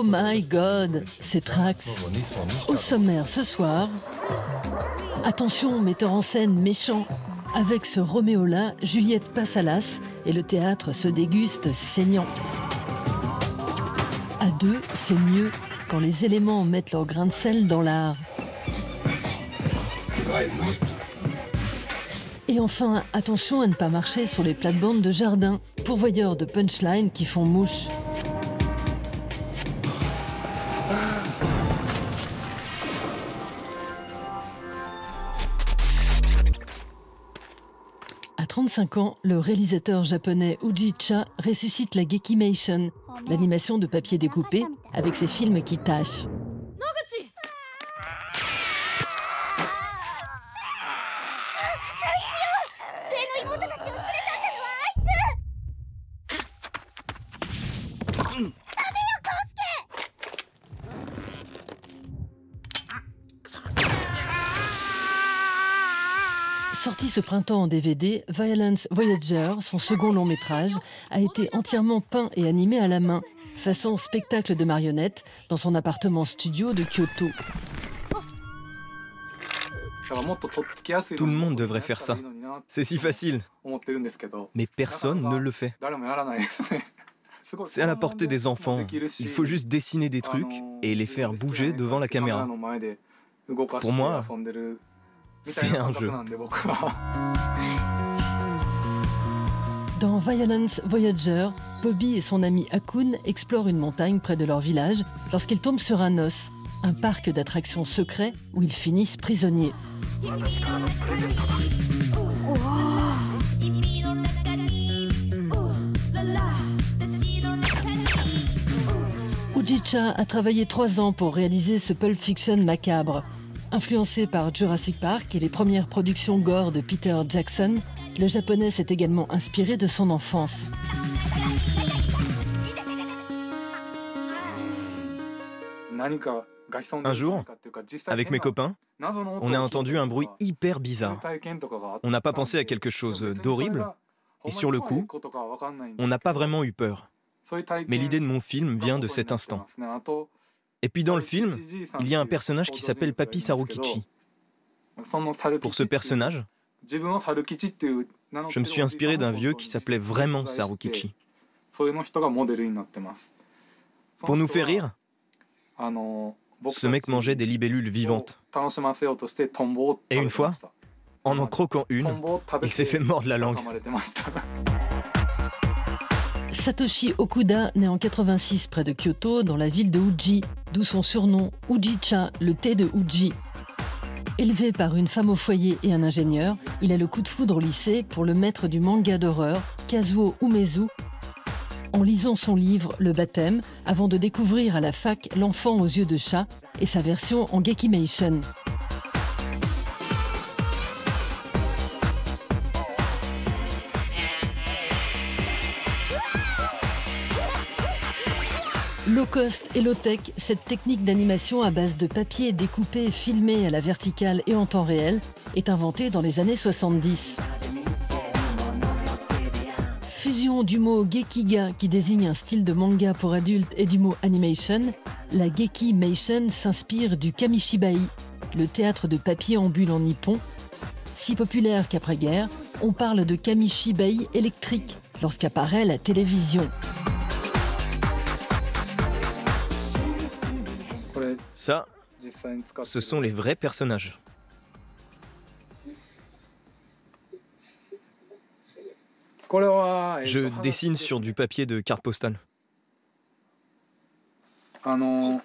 my God, c'est Trax. Au sommaire ce soir, attention, metteur en scène méchant. Avec ce Roméo-là, Juliette passe à l'as et le théâtre se déguste saignant. À deux, c'est mieux quand les éléments mettent leur grain de sel dans l'art. Et enfin, attention à ne pas marcher sur les plates-bandes de jardin, pourvoyeurs de punchlines qui font mouche. À 35 ans, le réalisateur japonais Uji Cha ressuscite la Gekimation, l'animation de papier découpé, avec ses films qui tâchent. Sorti ce printemps en DVD, Violence Voyager, son second long métrage, a été entièrement peint et animé à la main, façon spectacle de marionnettes, dans son appartement studio de Kyoto. Tout le monde devrait faire ça. C'est si facile. Mais personne ne le fait. C'est à la portée des enfants. Il faut juste dessiner des trucs et les faire bouger devant la caméra. Pour moi, c'est un jeu. Dans Violence Voyager, Bobby et son ami Akun explorent une montagne près de leur village lorsqu'ils tombent sur un os, un parc d'attractions secret où ils finissent prisonniers. Uji Cha a travaillé 3 ans pour réaliser ce Pulp Fiction macabre. Influencé par Jurassic Park et les premières productions gore de Peter Jackson, le japonais s'est également inspiré de son enfance. Un jour, avec mes copains, on a entendu un bruit hyper bizarre. On n'a pas pensé à quelque chose d'horrible, et sur le coup, on n'a pas vraiment eu peur. Mais l'idée de mon film vient de cet instant. Et puis dans le film, il y a un personnage qui s'appelle Papy Sarukichi. Pour ce personnage, je me suis inspiré d'un vieux qui s'appelait vraiment Sarukichi. Pour nous faire rire, ce mec mangeait des libellules vivantes. Et une fois, en croquant une, il s'est fait mordre la langue. Satoshi Okuda naît en 86 près de Kyoto, dans la ville de Uji, d'où son surnom Uji-cha, le thé de Uji. Élevé par une femme au foyer et un ingénieur, il a le coup de foudre au lycée pour le maître du manga d'horreur, Kazuo Umezu, en lisant son livre Le baptême, avant de découvrir à la fac L'enfant aux yeux de chat et sa version en Gekimation. Low cost et low tech, cette technique d'animation à base de papier découpé, filmé à la verticale et en temps réel est inventée dans les années 70. Fusion du mot Gekiga qui désigne un style de manga pour adultes et du mot animation, la Gekimation s'inspire du Kamishibai, le théâtre de papier en bulle en nippon. Si populaire qu'après-guerre, on parle de Kamishibai électrique lorsqu'apparaît la télévision. Ça, ce sont les vrais personnages. Je dessine sur du papier de carte postale. Avant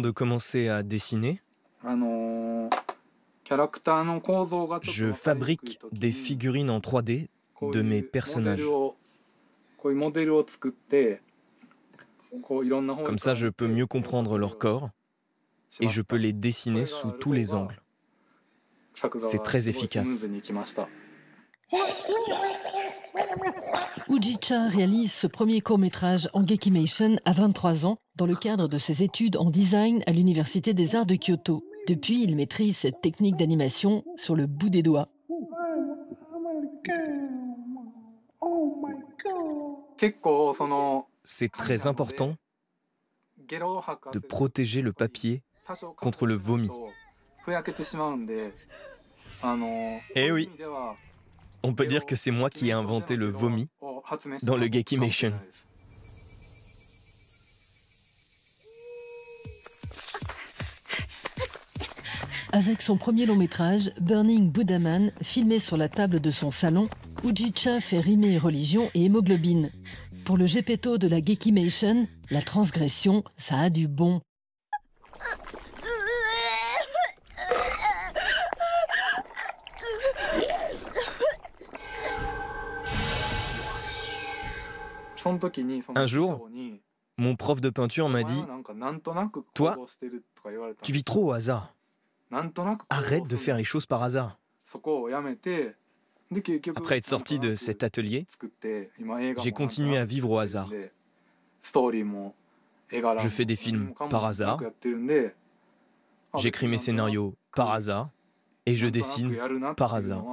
de commencer à dessiner, je fabrique des figurines en 3D de mes personnages. Comme ça, je peux mieux comprendre leur corps et je peux les dessiner sous tous les angles. C'est très efficace. Uji Cha réalise ce premier court-métrage en Gekimation à 23 ans dans le cadre de ses études en design à l'Université des Arts de Kyoto. Depuis, il maîtrise cette technique d'animation sur le bout des doigts. C'est très important de protéger le papier contre le vomi. Eh oui, on peut dire que c'est moi qui ai inventé le vomi dans le Gekimation. Avec son premier long métrage, Burning Buddha Man, filmé sur la table de son salon, Ujicha fait rimer religion et hémoglobine. Pour le Gepetto de la Gekimation, la transgression, ça a du bon. Un jour, mon prof de peinture m'a dit « Toi, tu vis trop au hasard. Arrête de faire les choses par hasard. » Après être sorti de cet atelier, j'ai continué à vivre au hasard. Je fais des films par hasard, j'écris mes scénarios par hasard, et je dessine par hasard.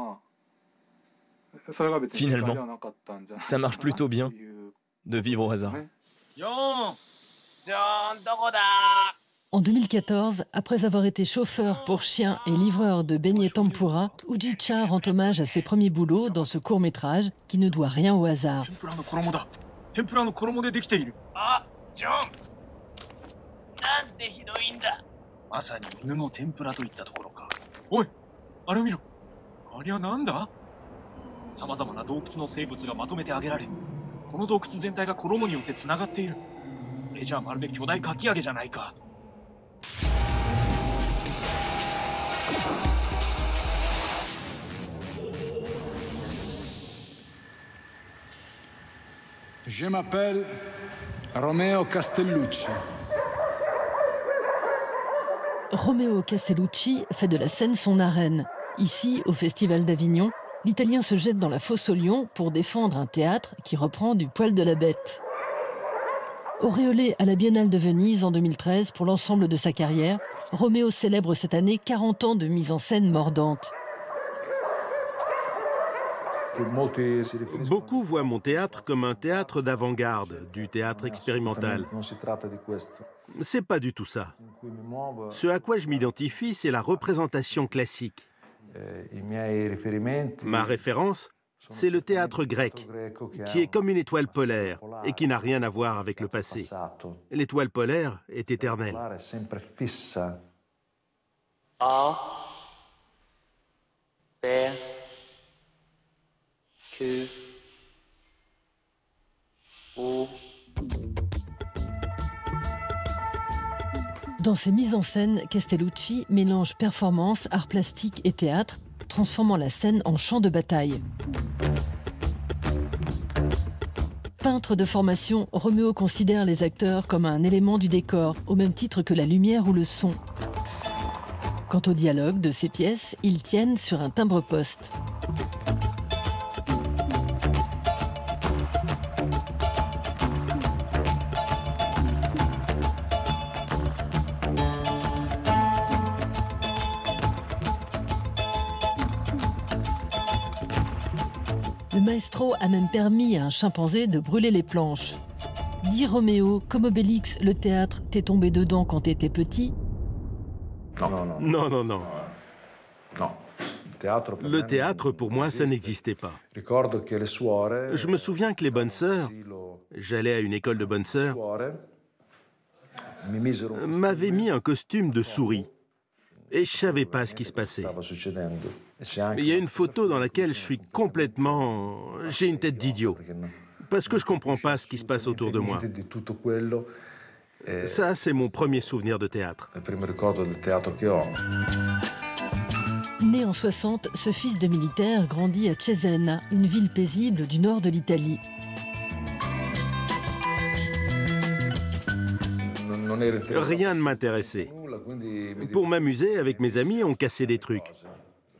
Finalement, ça marche plutôt bien de vivre au hasard. En 2014, après avoir été chauffeur pour chiens et livreur de beignets tempura, Ujicha rend hommage à ses premiers boulots dans ce court-métrage qui ne doit rien au hasard. Je m'appelle Romeo Castellucci. Romeo Castellucci fait de la scène son arène. Ici, au Festival d'Avignon, l'Italien se jette dans la fosse au lion pour défendre un théâtre qui reprend du poil de la bête. Auréolé à la Biennale de Venise en 2013 pour l'ensemble de sa carrière, Roméo célèbre cette année 40 ans de mise en scène mordante. Beaucoup voient mon théâtre comme un théâtre d'avant-garde, du théâtre expérimental. C'est pas du tout ça. Ce à quoi je m'identifie, c'est la représentation classique. Ma référence, c'est le théâtre grec, qui est comme une étoile polaire et qui n'a rien à voir avec le passé. L'étoile polaire est éternelle. A, B, Q, O. Dans ses mises en scène, Castellucci mélange performance, art plastique et théâtre, transformant la scène en champ de bataille. Peintre de formation, Roméo considère les acteurs comme un élément du décor, au même titre que la lumière ou le son. Quant au dialogue de ses pièces, ils tiennent sur un timbre-poste. Le maestro a même permis à un chimpanzé de brûler les planches. Dit Roméo, comme Obélix, le théâtre, t'es tombé dedans quand t'étais petit? Non. Le théâtre, pour moi, ça n'existait pas. Je me souviens que les bonnes sœurs, j'allais à une école de bonnes sœurs, m'avaient mis un costume de souris. Et je ne savais pas ce qui se passait. Il y a une photo dans laquelle je suis complètement... J'ai une tête d'idiot. Parce que je ne comprends pas ce qui se passe autour de moi. Ça, c'est mon premier souvenir de théâtre. Né en 60, ce fils de militaire grandit à Cesena, une ville paisible du nord de l'Italie. Rien ne m'intéressait. Pour m'amuser, avec mes amis, on cassait des trucs.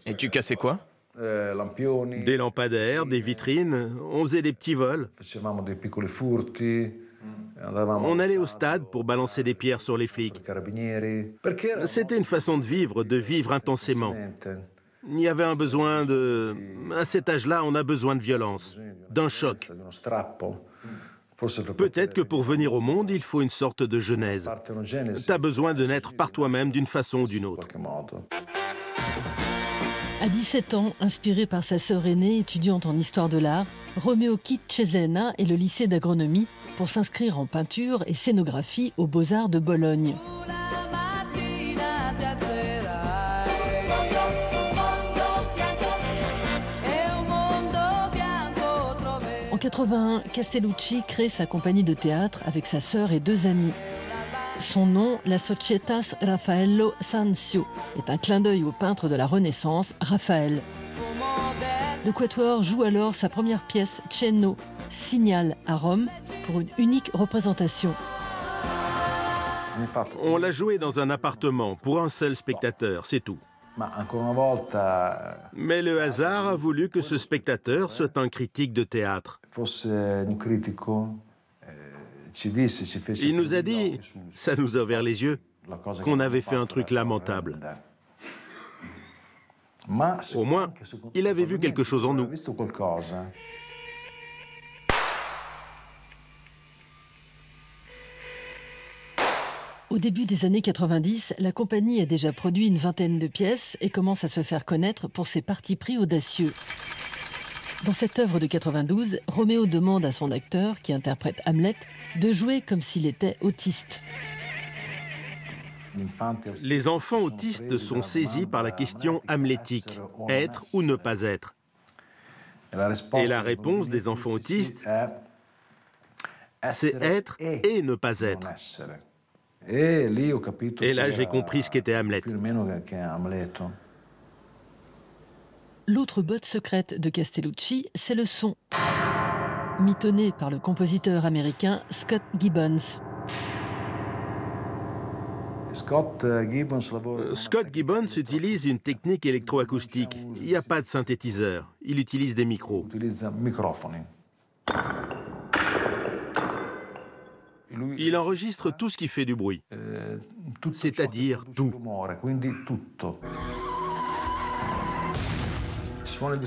Et tu cassais quoi? Des lampadaires, des vitrines, on faisait des petits vols. On allait au stade pour balancer des pierres sur les flics. C'était une façon de vivre intensément. Il y avait un besoin de... À cet âge-là, on a besoin de violence, d'un choc. Peut-être que pour venir au monde, il faut une sorte de genèse. T'as besoin de naître par toi-même d'une façon ou d'une autre. À 17 ans, inspiré par sa sœur aînée, étudiante en histoire de l'art, Romeo quitte Cesena et le lycée d'agronomie pour s'inscrire en peinture et scénographie aux Beaux-Arts de Bologne. En 81, Castellucci crée sa compagnie de théâtre avec sa sœur et 2 amis. Son nom, la Societas Raffaello Sanzio, est un clin d'œil au peintre de la Renaissance, Raphaël. Le Quatuor joue alors sa première pièce, Cenno, Signal, à Rome, pour une unique représentation. On l'a joué dans un appartement pour un seul spectateur, c'est tout. Mais le hasard a voulu que ce spectateur soit un critique de théâtre. Il nous a dit, ça nous a ouvert les yeux, qu'on avait fait un truc lamentable. Au moins, il avait vu quelque chose en nous. Au début des années 90, la compagnie a déjà produit une vingtaine de pièces et commence à se faire connaître pour ses partis pris audacieux. Dans cette œuvre de 92, Roméo demande à son acteur, qui interprète Hamlet, de jouer comme s'il était autiste. Les enfants autistes sont saisis par la question hamlétique, être ou ne pas être. Et la réponse des enfants autistes, c'est être et ne pas être. Et là, j'ai compris ce qu'était Hamlet. L'autre botte secrète de Castellucci, c'est le son, mitonné par le compositeur américain Scott Gibbons. Scott Gibbons utilise une technique électroacoustique. Il n'y a pas de synthétiseur. Il utilise des micros. Il enregistre tout ce qui fait du bruit, c'est-à-dire tout.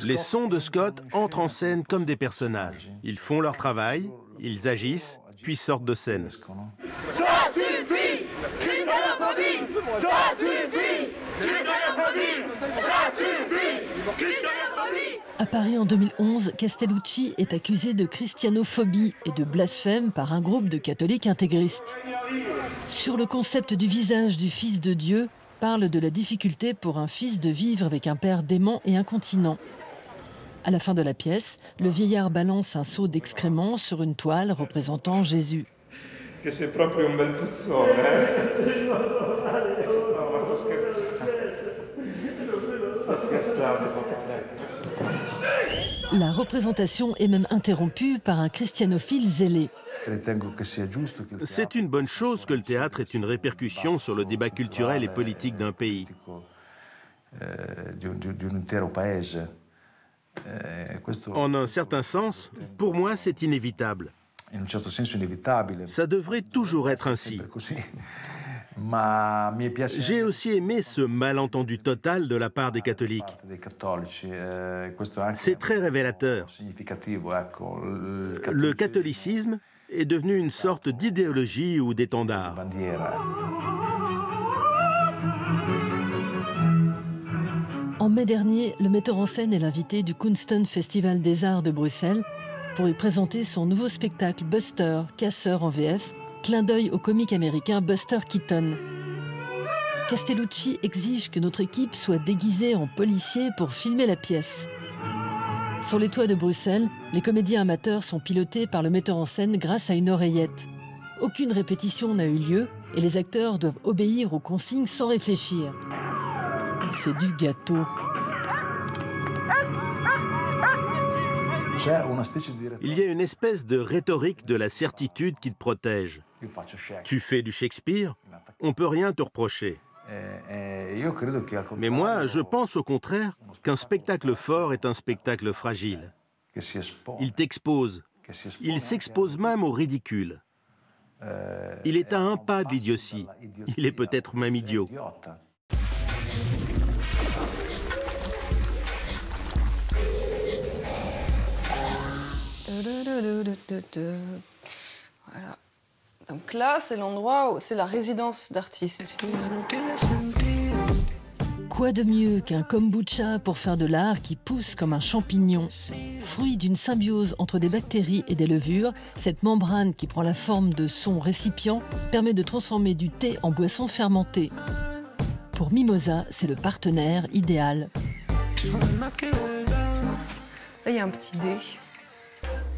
Les sons de Scott entrent en scène comme des personnages. Ils font leur travail, ils agissent, puis sortent de scène. Ça suffit! Christianophobie! Ça suffit! Christianophobie! Ça suffit! Christianophobie! À Paris en 2011, Castellucci est accusé de christianophobie et de blasphème par un groupe de catholiques intégristes. Sur le concept du visage du Fils de Dieu, parle de la difficulté pour un fils de vivre avec un père dément et incontinent. À la fin de la pièce, le vieillard balance un seau d'excréments sur une toile représentant Jésus. Che sei proprio un bel puzzone, eh? No, ma sto scherzando. Sto scherzando, proprio. La représentation est même interrompue par un christianophile zélé. C'est une bonne chose que le théâtre ait une répercussion sur le débat culturel et politique d'un pays. En un certain sens, pour moi, c'est inévitable. Ça devrait toujours être ainsi. J'ai aussi aimé ce malentendu total de la part des catholiques. C'est très révélateur. Le catholicisme est devenu une sorte d'idéologie ou d'étendard. En mai dernier, le metteur en scène est l'invité du Kunsten Festival des Arts de Bruxelles pour y présenter son nouveau spectacle Buster, casseur en VF, clin d'œil au comique américain Buster Keaton. Castellucci exige que notre équipe soit déguisée en policier pour filmer la pièce. Sur les toits de Bruxelles, les comédiens amateurs sont pilotés par le metteur en scène grâce à une oreillette. Aucune répétition n'a eu lieu et les acteurs doivent obéir aux consignes sans réfléchir. C'est du gâteau. Il y a une espèce de rhétorique de la certitude qui te protège. Tu fais du Shakespeare, on ne peut rien te reprocher. Mais moi, je pense au contraire qu'un spectacle fort est un spectacle fragile. Il t'expose. Il s'expose même au ridicule. Il est à un pas de l'idiotie. Il est peut-être même idiot. Donc là, c'est l'endroit où c'est la résidence d'artistes. Quoi de mieux qu'un kombucha pour faire de l'art qui pousse comme un champignon? Fruit d'une symbiose entre des bactéries et des levures, cette membrane qui prend la forme de son récipient permet de transformer du thé en boisson fermentée. Pour Mimosa, c'est le partenaire idéal. Là, il y a un petit dé.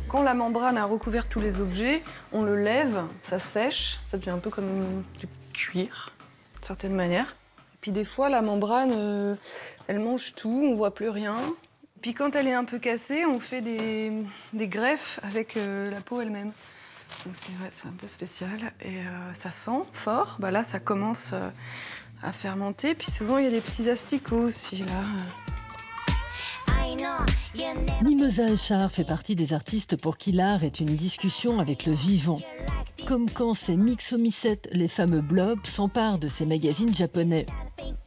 Quand la membrane a recouvert tous les objets, on le lève, ça sèche, ça devient un peu comme du cuir, d'une certaine manière. Puis des fois, la membrane, elle mange tout, on voit plus rien. Puis quand elle est un peu cassée, on fait des greffes avec la peau elle-même. Donc c'est un peu spécial et ça sent fort. Bah là, ça commence à fermenter. Puis souvent, il y a des petits asticots aussi là. Mimosa Echard fait partie des artistes pour qui l'art est une discussion avec le vivant. Comme quand ces mixomisettes, les fameux blobs, s'emparent de ces magazines japonais.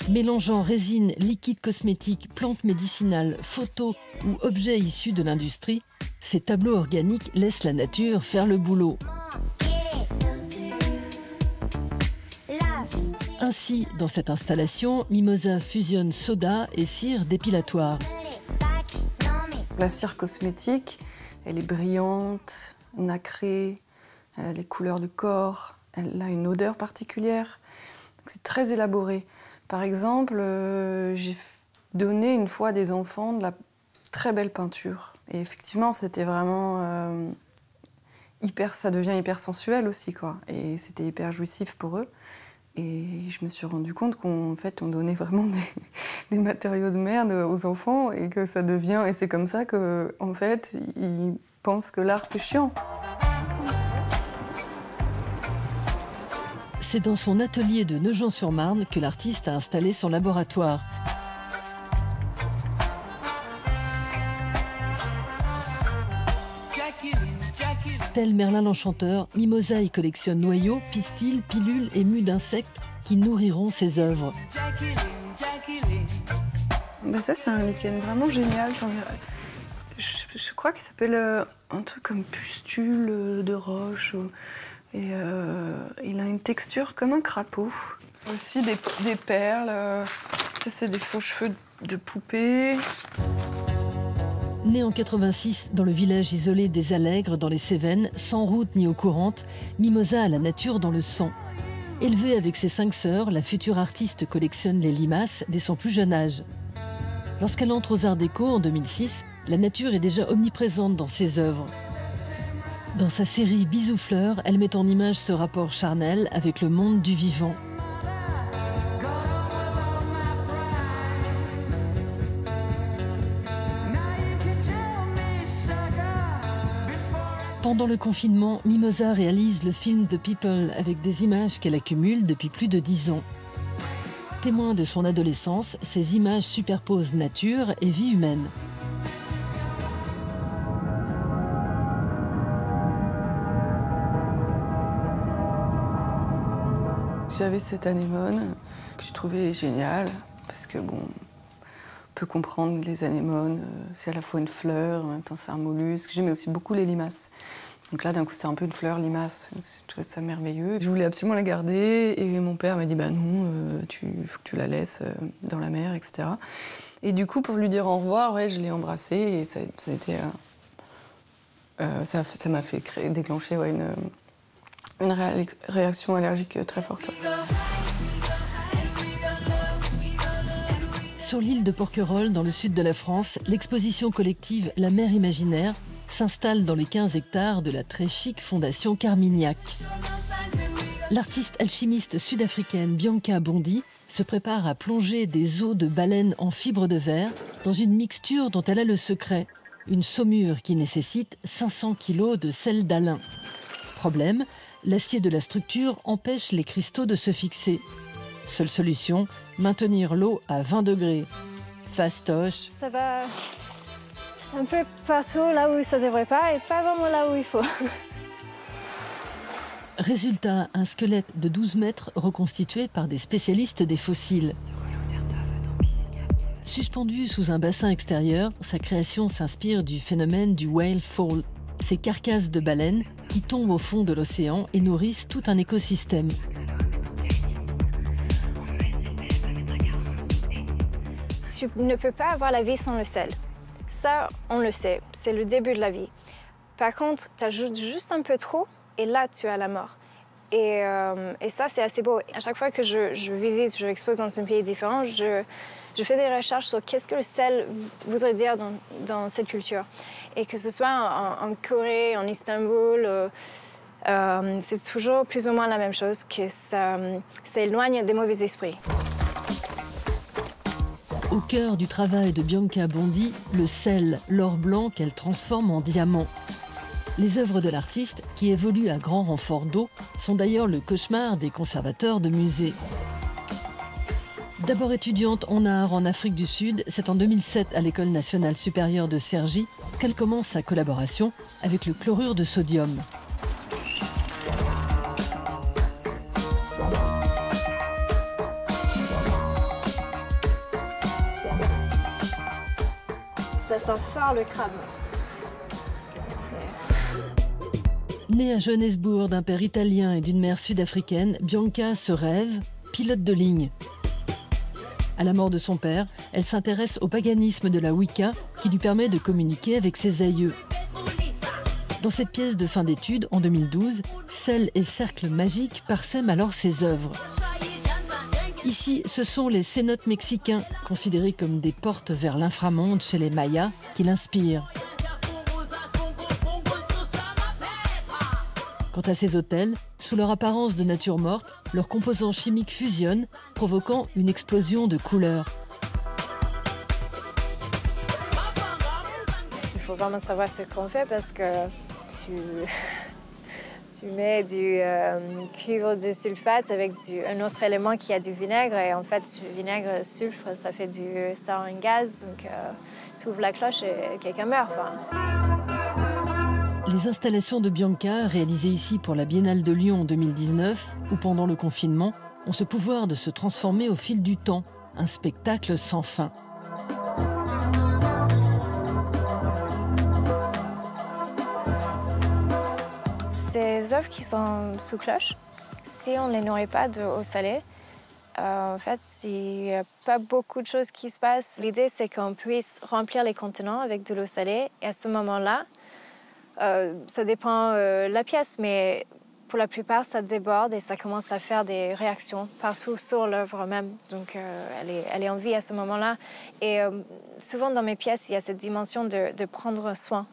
Mélangeant résine, liquide cosmétique, plantes médicinales, photos ou objets issus de l'industrie, ces tableaux organiques laissent la nature faire le boulot. Ainsi, dans cette installation, Mimosa fusionne soda et cire dépilatoire. La cire cosmétique, elle est brillante, nacrée, elle a les couleurs du corps, elle a une odeur particulière. C'est très élaboré. Par exemple, j'ai donné une fois à des enfants de la très belle peinture. Et effectivement, c'était vraiment ça devient hyper sensuel aussi, quoi. Et c'était hyper jouissif pour eux. Et je me suis rendu compte qu'en fait, on donnait vraiment des matériaux de merde aux enfants et que ça devient... Et c'est comme ça qu'en fait, ils pensent que l'art, c'est chiant. C'est dans son atelier de Nogent-sur-Marne que l'artiste a installé son laboratoire. Tel Merlin l'Enchanteur, Mimosa y collectionne noyaux, pistils, pilules et mues d'insectes qui nourriront ses œuvres. Ben ça, c'est un lichen vraiment génial. Je crois qu'il s'appelle un truc comme pustule de roche. Et il a une texture comme un crapaud. Aussi des perles. Ça, c'est des faux cheveux de poupée. Né en 86 dans le village isolé des Allègres, dans les Cévennes, sans route ni eau courante, Mimosa a la nature dans le sang. Élevée avec ses 5 sœurs, la future artiste collectionne les limaces dès son plus jeune âge. Lorsqu'elle entre aux Arts Déco en 2006, la nature est déjà omniprésente dans ses œuvres. Dans sa série Bisous Fleurs, elle met en image ce rapport charnel avec le monde du vivant. Pendant le confinement, Mimosa réalise le film The People avec des images qu'elle accumule depuis plus de 10 ans. Témoin de son adolescence, ces images superposent nature et vie humaine. J'avais cette anémone que je trouvais géniale parce que bon, on peut comprendre les anémones, c'est à la fois une fleur, en même temps c'est un mollusque. J'aimais aussi beaucoup les limaces. Donc là, d'un coup, c'était un peu une fleur limace. Je trouvais ça merveilleux. Je voulais absolument la garder et mon père m'a dit bah non, il faut que tu la laisses dans la mer, etc. Et du coup, pour lui dire au revoir, ouais, je l'ai embrassée et ça a été, ça m'a fait déclencher ouais, une réaction allergique très forte. Sur l'île de Porquerolles, dans le sud de la France, l'exposition collective La Mer Imaginaire s'installe dans les 15 hectares de la très chic fondation Carmignac. L'artiste alchimiste sud-africaine Bianca Bondi se prépare à plonger des os de baleine en fibre de verre dans une mixture dont elle a le secret, une saumure qui nécessite 500 kg de sel d'Alain. Problème, l'acier de la structure empêche les cristaux de se fixer. Seule solution, maintenir l'eau à 20 degrés. Fastoche. Ça va un peu partout là où ça ne devrait pas et pas vraiment là où il faut. Résultat, un squelette de 12 mètres reconstitué par des spécialistes des fossiles. Suspendu sous un bassin extérieur, sa création s'inspire du phénomène du whale fall. Ces carcasses de baleines qui tombent au fond de l'océan et nourrissent tout un écosystème. Tu ne peux pas avoir la vie sans le sel. Ça, on le sait, c'est le début de la vie. Par contre, tu ajoutes juste un peu trop et là, tu as la mort. Et ça, c'est assez beau. À chaque fois que je visite, je expose dans un pays différent, je fais des recherches sur qu'est-ce que le sel voudrait dire dans cette culture. Et que ce soit en Corée, en Istanbul, c'est toujours plus ou moins la même chose, que ça éloigne des mauvais esprits. Au cœur du travail de Bianca Bondi, le sel, l'or blanc qu'elle transforme en diamant. Les œuvres de l'artiste, qui évoluent à grand renfort d'eau, sont d'ailleurs le cauchemar des conservateurs de musées. D'abord étudiante en art en Afrique du Sud, c'est en 2007 à l'École nationale supérieure de Cergy qu'elle commence sa collaboration avec le chlorure de sodium. Ça sent fort le crabe. Née à Johannesburg d'un père italien et d'une mère sud-africaine, Bianca se rêve pilote de ligne. À la mort de son père, elle s'intéresse au paganisme de la Wicca qui lui permet de communiquer avec ses aïeux. Dans cette pièce de fin d'études, en 2012, sel et cercles magiques parsèment alors ses œuvres. Ici, ce sont les cénotes mexicains, considérés comme des portes vers l'inframonde chez les Mayas, qui l'inspirent. Quant à ces autels, sous leur apparence de nature morte, leurs composants chimiques fusionnent, provoquant une explosion de couleurs. Il faut vraiment savoir ce qu'on fait parce que tu mets du cuivre de sulfate avec un autre élément qui a du vinaigre. Et en fait, ce vinaigre, sulfure, ça a un gaz. Donc, tu ouvres la cloche et quelqu'un meurt. Les installations de Bianca, réalisées ici pour la Biennale de Lyon en 2019, ou pendant le confinement, ont ce pouvoir de se transformer au fil du temps. Un spectacle sans fin. Ces œuvres qui sont sous cloche, si on ne les nourrit pas d'eau salée, en fait, il n'y a pas beaucoup de choses qui se passent. L'idée, c'est qu'on puisse remplir les contenants avec de l'eau salée. Et à ce moment-là, ça dépend de la pièce, mais pour la plupart, ça déborde et ça commence à faire des réactions partout sur l'œuvre même. Donc, elle est en vie à ce moment-là. Et souvent, dans mes pièces, il y a cette dimension de prendre soin.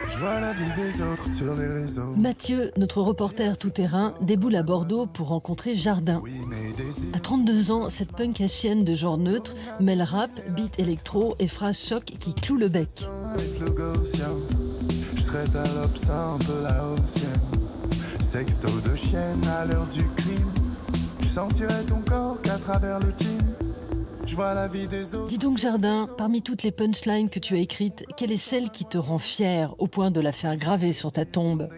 Je vois la vie des autres sur les réseaux. Mathieu, notre reporter tout-terrain, déboule à Bordeaux pour rencontrer Jardin. À 32 ans, cette punk hachienne de genre neutre mêle rap, beat électro et phrases choc qui clouent le bec. Je serais ta lopsa, un peu la haussienne. Sexto de chienne à l'heure du crime. Je sentirais ton corps qu'à travers le jean. Je vois la vie des autres. Dis donc Jardin, parmi toutes les punchlines que tu as écrites, quelle est celle qui te rend fier au point de la faire graver sur ta tombe?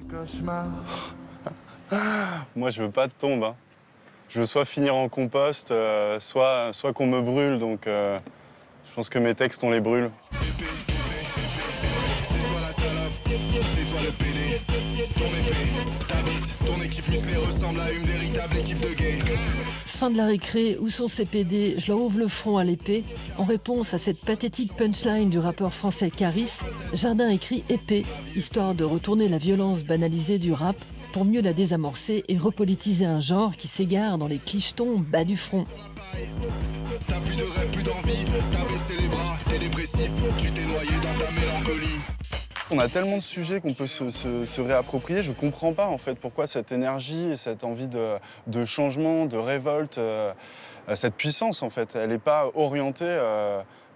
Moi, je veux pas de tombe. Hein. Je veux soit finir en compost, soit qu'on me brûle. Donc, je pense que mes textes, on les brûle. Ton équipe musclée ressemble à une véritable équipe de gays. Fin de la récré, où sont ces PD? Je leur ouvre le front à l'épée. En réponse à cette pathétique punchline du rappeur français Caris, Jardin écrit épée, histoire de retourner la violence banalisée du rap pour mieux la désamorcer et repolitiser un genre qui s'égare dans les clichetons bas du front. T'as plus de rêve, plus d'envie, t'as baissé les bras, t'es dépressif, tu t'es noyé dans ta mélancolie. On a tellement de sujets qu'on peut se réapproprier. Je comprends pas en fait pourquoi cette énergie et cette envie de changement, de révolte, cette puissance en fait, elle n'est pas orientée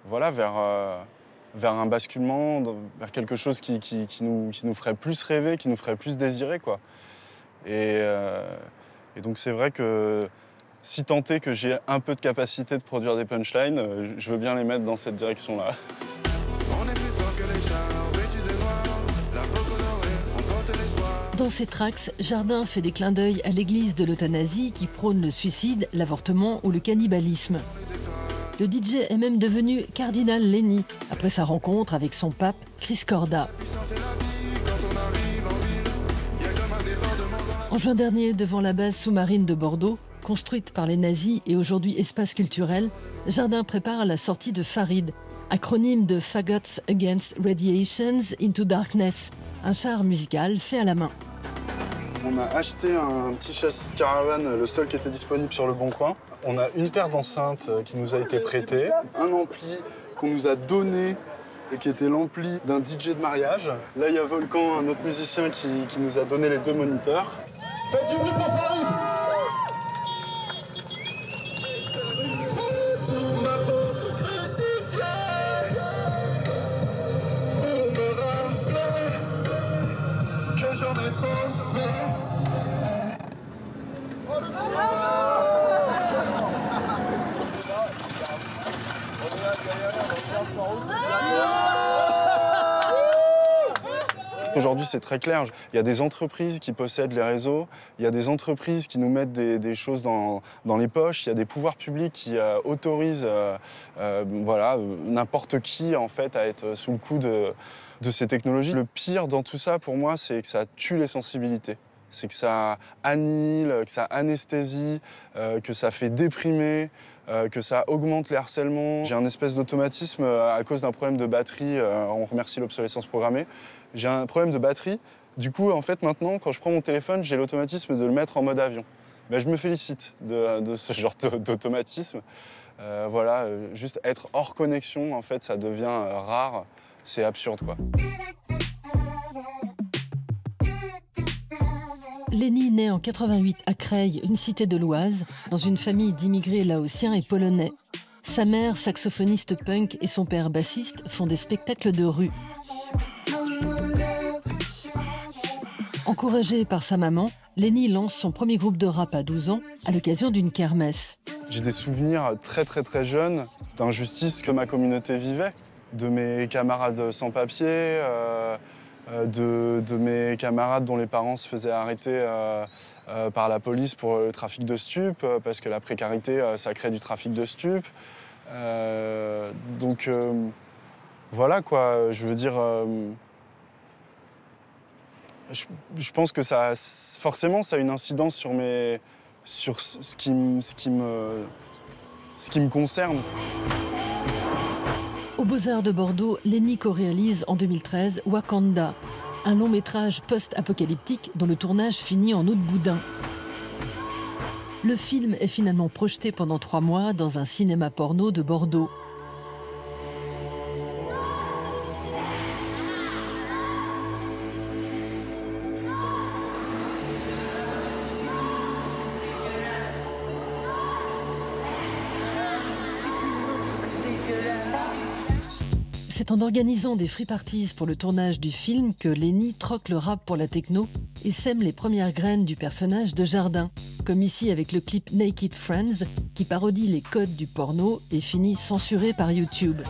voilà, vers un basculement, vers quelque chose qui nous ferait plus rêver, qui nous ferait plus désirer, quoi. Et donc c'est vrai que si tant est que j'ai un peu de capacité de produire des punchlines, je veux bien les mettre dans cette direction-là. Dans ses tracks, Jardin fait des clins d'œil à l'église de l'euthanasie qui prône le suicide, l'avortement ou le cannibalisme. Le DJ est même devenu Cardinal Lenny après sa rencontre avec son pape Chris Corda. En juin dernier, devant la base sous-marine de Bordeaux, construite par les nazis et aujourd'hui espace culturel, Jardin prépare la sortie de Farid, acronyme de Faggots Against Radiations into Darkness, un char musical fait à la main. On a acheté un petit châssis de caravane, le seul qui était disponible sur le Bon Coin. On a une paire d'enceintes qui nous a été prêtée, un ampli qu'on nous a donné et qui était l'ampli d'un DJ de mariage. Là, il y a Volcan, un autre musicien qui nous a donné les 2 moniteurs. Faites du bruit pour Farid! J'en ai trop fait. Aujourd'hui, c'est très clair. Il y a des entreprises qui possèdent les réseaux, il y a des entreprises qui nous mettent des choses dans les poches, il y a des pouvoirs publics qui autorisent voilà, n'importe qui en fait, à être sous le coup de ces technologies. Le pire dans tout ça, pour moi, c'est que ça tue les sensibilités. C'est que ça annihile, que ça anesthésie, que ça fait déprimer, que ça augmente les harcèlements. J'ai un espèce d'automatisme à cause d'un problème de batterie. On remercie l'obsolescence programmée. J'ai un problème de batterie. Du coup, en fait, maintenant, quand je prends mon téléphone, j'ai l'automatisme de le mettre en mode avion. Ben, je me félicite de ce genre d'automatisme. Voilà, juste être hors connexion, en fait, ça devient rare. C'est absurde, quoi. Lenny naît en 88 à Creil, une cité de l'Oise, dans une famille d'immigrés laotiens et polonais. Sa mère, saxophoniste punk, et son père, bassiste, font des spectacles de rue. Encouragé par sa maman, Lenny lance son premier groupe de rap à 12 ans, à l'occasion d'une kermesse. J'ai des souvenirs très jeunes d'injustices que ma communauté vivait, de mes camarades sans papier, de mes camarades dont les parents se faisaient arrêter par la police pour le trafic de stupes, parce que la précarité, ça crée du trafic de stupes. Donc voilà quoi, je veux dire, je pense que ça, forcément, ça a une incidence sur ce qui me concerne. Aux Beaux-Arts de Bordeaux, Lenny co-réalise en 2013 Wakanda, un long métrage post-apocalyptique dont le tournage finit en août boudin. Le film est finalement projeté pendant 3 mois dans un cinéma porno de Bordeaux. C'est en organisant des free parties pour le tournage du film que Lenny troque le rap pour la techno et sème les premières graines du personnage de Jardin, comme ici avec le clip Naked Friends qui parodie les codes du porno et finit censuré par YouTube.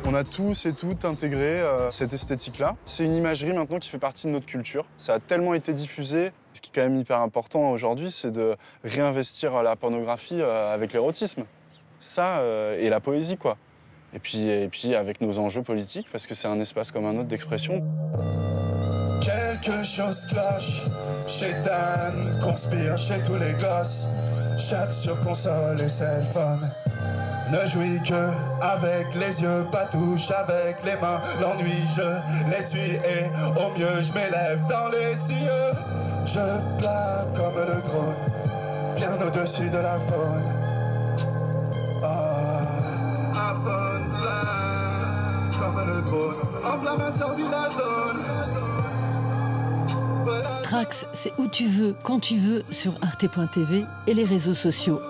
On a tous et toutes intégré cette esthétique-là. C'est une imagerie maintenant qui fait partie de notre culture. Ça a tellement été diffusé. Ce qui est quand même hyper important aujourd'hui, c'est de réinvestir la pornographie avec l'érotisme. Ça et la poésie, quoi. Et puis avec nos enjeux politiques, parce que c'est un espace comme un autre d'expression. Quelque chose cloche, chez Dan, conspire chez tous les gosses. Chat sur console et cell phone. Ne jouis que avec les yeux, pas touche avec les mains. L'ennui, je l'essuie et au mieux je m'élève dans les cieux. Je plane comme le drone, bien au-dessus de la faune. Faune flamme, comme le drone, enflamme incendie la zone. Trax, c'est où tu veux, quand tu veux, sur arte.tv et les réseaux sociaux.